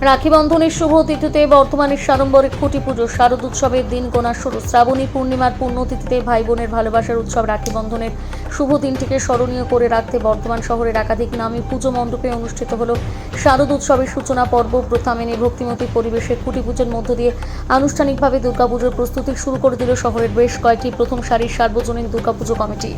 রাখি বন্ধনের শুভ তিথিতে বর্তমানের সাড়ম্বরে খুঁটি পুজো শারদ উৎসবের দিন গোনা শুরু। শ্রাবণী পূর্ণিমার পুণ্যতিথিতে ভাই বোনের ভালোবাসার উৎসব রাখি বন্ধনের শুভ দিনটিকে স্মরণীয় করে রাখতে বর্ধমান শহরের একাধিক নামী পুজো মণ্ডপে অনুষ্ঠিত হল শারদ উৎসবের সূচনা পর্ব। প্রথা মেনে ভক্তিমতী পরিবেশে খুঁটি পুজোর মধ্য দিয়ে আনুষ্ঠানিকভাবে দুর্গাপুজোর প্রস্তুতি শুরু করে দিল শহরের বেশ কয়েকটি প্রথম সারির সার্বজনীন দুর্গাপুজো কমিটি।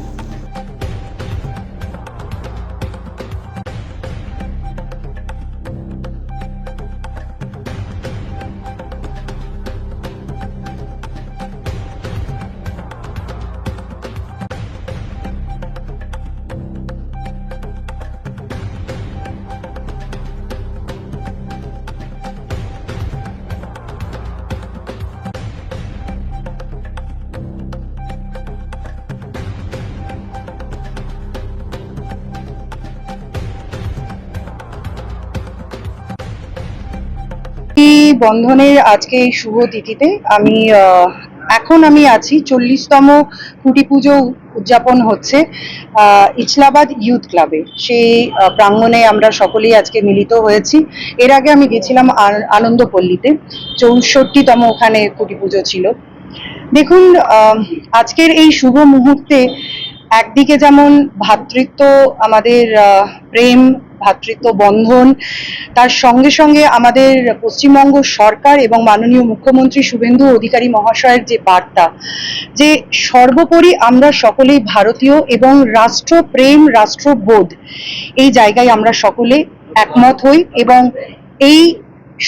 বন্ধনের আজকে এই শুভ তিথিতে আমি আছি 40তম খুঁটি পুজো উদযাপন হচ্ছে ইছলাবাদ ইউথ ক্লাবে। সেই প্রাঙ্গণে আমরা সকলেই আজকে মিলিত হয়েছি। এর আগে আমি গেছিলাম আনন্দপল্লীতে, 64তম ওখানে খুঁটি পুজো ছিল। দেখুন, আজকের এই শুভ মুহূর্তে একদিকে যেমন ভ্রাতৃত্ব, আমাদের প্রেম, ভ্রাতৃত্ব বন্ধন, তার সঙ্গে সঙ্গে আমাদের পশ্চিমবঙ্গ সরকার এবং মাননীয় মুখ্যমন্ত্রী শুভেন্দু অধিকারী মহাশয়ের যে বার্তা, যে সর্বোপরি আমরা সকলেই ভারতীয় এবং রাষ্ট্রপ্রেম, রাষ্ট্রবোধ, এই জায়গায় আমরা সকলে একমত হই এবং এই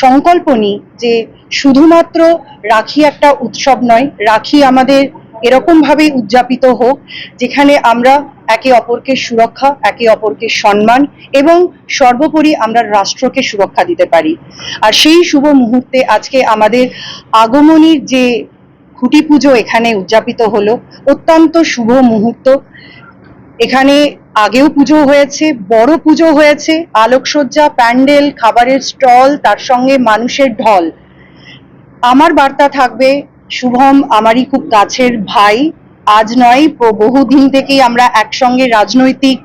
সংকল্প নিই যে শুধুমাত্র রাখি একটা উৎসব নয়, রাখি আমাদের এরকম ভাবে উদযাপিত হোক যেখানে আমরা একে অপরকে সুরক্ষা, একে অপরকে সম্মান এবং সর্বোপরি আমরা রাষ্ট্রকে সুরক্ষা দিতে পারি। আর সেই শুভ মুহূর্তে আজকে আমাদের আগমনীর যে খুঁটি পুজো এখানে উদযাপিত হলো, অত্যন্ত শুভ মুহূর্ত। এখানে আগেও পুজো হয়েছে, বড় পুজো হয়েছে, আলোকসজ্জা, প্যান্ডেল, খাবারের স্টল, তার সঙ্গে মানুষের ঢল। আমার বার্তা থাকবে, শুভম আমারই খুব কাছের ভাই, আজ নয়, বহুদিন থেকেই আমরা একসঙ্গে রাজনৈতিক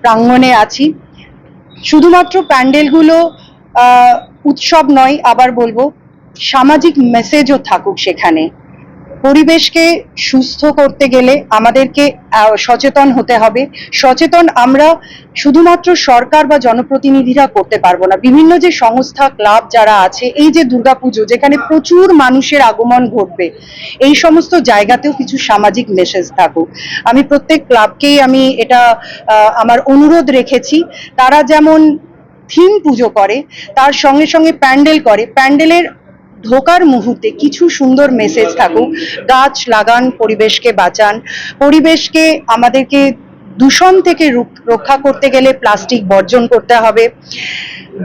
প্রাঙ্গণে আছি। শুধুমাত্র প্যান্ডেলগুলো উৎসব নয়, আবার বলবো সামাজিক মেসেজও থাকুক সেখানে। পরিবেশকে সুস্থ করতে গেলে আমাদেরকে সচেতন হতে হবে। সচেতন আমরা শুধুমাত্র সরকার বা জনপ্রতিনিধিরা করতে পারবো না, বিভিন্ন যে সংস্থা, ক্লাব যারা আছে, এই যে দুর্গাপুজো যেখানে প্রচুর মানুষের আগমন ঘটবে, এই সমস্ত জায়গাতেও কিছু সামাজিক মেসেজ থাকুক। আমি প্রত্যেক ক্লাবকেই আমি এটা আমার অনুরোধ রেখেছি, তারা যেমন থিম পুজো করে তার সঙ্গে সঙ্গে প্যান্ডেল করে, প্যান্ডেলের ঢোকার মুহূর্তে কিছু সুন্দর মেসেজ থাকুক। গাছ লাগান, পরিবেশকে বাঁচান, পরিবেশকে আমাদেরকে দূষণ থেকে রক্ষা করতে গেলে প্লাস্টিক বর্জন করতে হবে,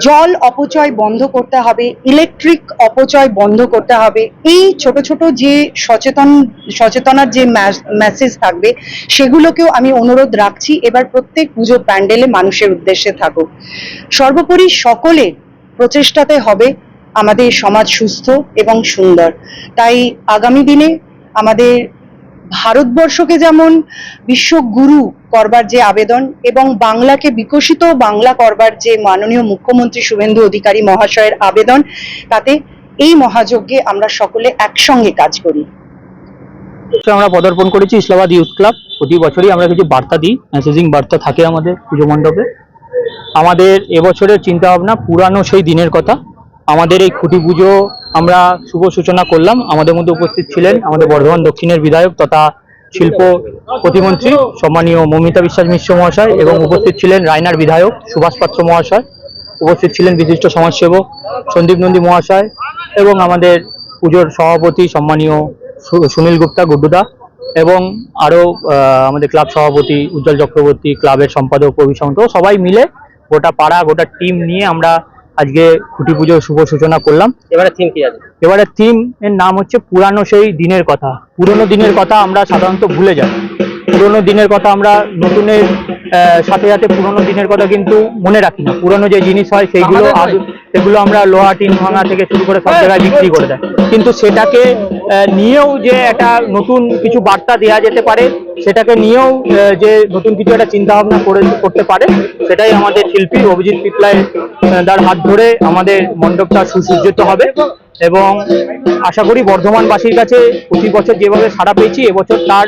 জল অপচয় বন্ধ করতে হবে, ইলেকট্রিক অপচয় বন্ধ করতে হবে। এই ছোট ছোট যে সচেতনার যে মেসেজ থাকবে সেগুলোকেও আমি অনুরোধ রাখছি এবার প্রত্যেক পুজো প্যান্ডেলে মানুষের উদ্দেশ্যে থাকুক। সর্বোপরি সকলে প্রচেষ্টাতে হবে আমাদের সমাজ সুস্থ এবং সুন্দর। তাই আগামী দিনে আমাদের ভারতবর্ষকে যেমন বিশ্বগুরু করবার যে আবেদন এবং বাংলাকে বিকশিত বাংলা করবার যে মাননীয় মুখ্যমন্ত্রী শুভেন্দু অধিকারী মহাশয়ের আবেদন, তাতে এই মহাযজ্ঞে আমরা সকলে একসঙ্গে কাজ করি। আমরা পদার্পণ করেছি ইসলামাবাদ ইউথ ক্লাব। প্রতি বছরই আমরা কিছু বার্তা দিই, মেসেজিং বার্তা থাকে আমাদের পুজো মণ্ডপে। আমাদের এবছরের চিন্তা ভাবনা পুরানো সেই দিনের কথা। আমাদের এই খুঁটি পুজো আমরা শুভ সূচনা করলাম। আমাদের মধ্যে উপস্থিত ছিলেন আমাদের বর্ধমান দক্ষিণের বিধায়ক তথা শিল্প প্রতিমন্ত্রী সম্মানীয় মৌমিতা বিশ্বাস মিশ্র মহাশয়, এবং উপস্থিত ছিলেন রায়নার বিধায়ক সুভাষ পাত্র মহাশয়, উপস্থিত ছিলেন বিশিষ্ট সমাজসেবক সন্দীপ নন্দী মহাশয়, এবং আমাদের পুজোর সভাপতি সম্মানীয় সুনীল গুপ্তা গুড্ডুদা, এবং আরও আমাদের ক্লাব সভাপতি উজ্জ্বল চক্রবর্তী, ক্লাবের সম্পাদক অভিশান্ত, সবাই মিলে গোটা পাড়া, গোটা টিম নিয়ে আমরা আজকে খুঁটি পুজোর শুভ সূচনা করলাম। এবারে থিম কি আছে? এবারে থিম এর নাম হচ্ছে পুরানো সেই দিনের কথা। পুরনো দিনের কথা আমরা সাধারণত ভুলে যাই, পুরনো দিনের কথা আমরা নতুনের সাথে সাথে পুরোনো দিনের কথা কিন্তু মনে রাখি না। পুরোনো যে জিনিস হয় সেগুলো আমরা লোহা টিন ভাঙা থেকে শুরু করে সব জায়গায় বিক্রি করে দেয়, কিন্তু সেটাকে নিয়েও যে একটা নতুন কিছু বার্তা দেওয়া যেতে পারে, সেটাকে নিয়েও যে নতুন কিছু একটা চিন্তা ভাবনা করতে পারে, সেটাই আমাদের শিল্পী অভিজিৎ পিপলাই তার হাত ধরে আমাদের মণ্ডপটা সুসজ্জিত হবে। এবং আশা করি বর্ধমানবাসীর কাছে প্রতি বছর যেভাবে সাড়া পেয়েছি, এবছর তার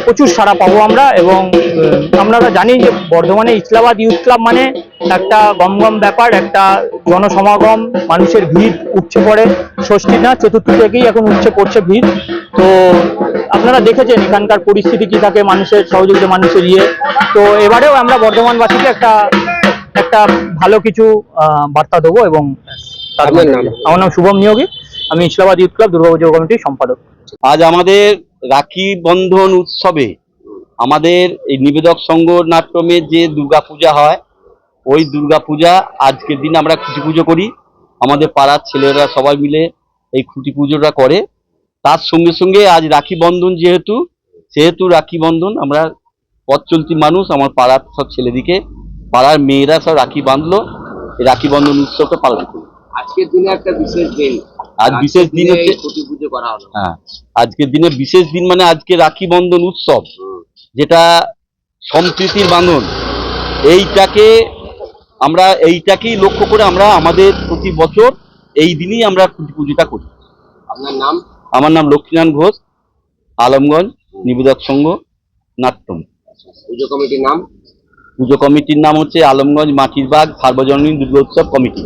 প্রচুর সাড়া পাবো আমরা। এবং আপনারা জানি যে বর্ধমানে ইসলাবাদ ইউথ ক্লাব মানে একটা গমগম ব্যাপার, একটা জনসমাগম, মানুষের ভিড় উপচে পড়ে। ষষ্ঠী না চতুর্থী থেকেই এখন উপচে পড়ছে ভিড়। তো আপনারা দেখেছেন এখানকার পরিস্থিতি কি থাকে, মানুষের সহযোগিতা, মানুষের তো এবারেও আমরা বর্ধমানবাসীকে একটা ভালো কিছু বার্তা দেবো। এবং আমার নাম শুভম নিয়োগী, আমি ইসলাবাদ ইউথ ক্লাব দুর্গাপুজো কমিটির সম্পাদক। আজ আমাদের রাখি বন্ধন উৎসবে আমাদের এই নিবেদক সংঘ নাট্যমের যে দুর্গাপূজা হয়, ওই দুর্গাপূজা আজকের দিন আমরা খুঁটি পুজো করি। আমাদের পাড়ার ছেলেরা সবাই মিলে এই খুঁটি পুজোটা করে। তার সঙ্গে সঙ্গে আজ রাখি বন্ধন সেহেতু রাখি বন্ধন আমরা পথ চলতি মানুষ, আমার পাড়ার সব ছেলেদিকে, পাড়ার মেয়েরা সব রাখি বাঁধলো, এই রাখি বন্ধন উৎসবটা পালন করি। আজকের দিনে একটা বিশেষ দিন, আজ বিশেষ দিন হচ্ছে খুঁটি পুজো করা হলো। হ্যাঁ, আজকের দিনে বিশেষ দিন মানে আজকে রাখি বন্ধন উৎসব, যেটা সম্প্রীতির বাঁধন। এইটাকেই লক্ষ্য করে আমরা আমাদের প্রতি বছর এই দিনই আমরা খুঁটি পুজোটা করি। আপনার নাম? আমার নাম লক্ষ্মীনারায়ণ ঘোষ, আলমগঞ্জ নিবেদক সংঘ নাট্যম। পুজো কমিটির নাম? পুজো কমিটির নাম হচ্ছে আলমগঞ্জ মাটির বাগ সার্বজনীন দুর্গোৎসব কমিটি।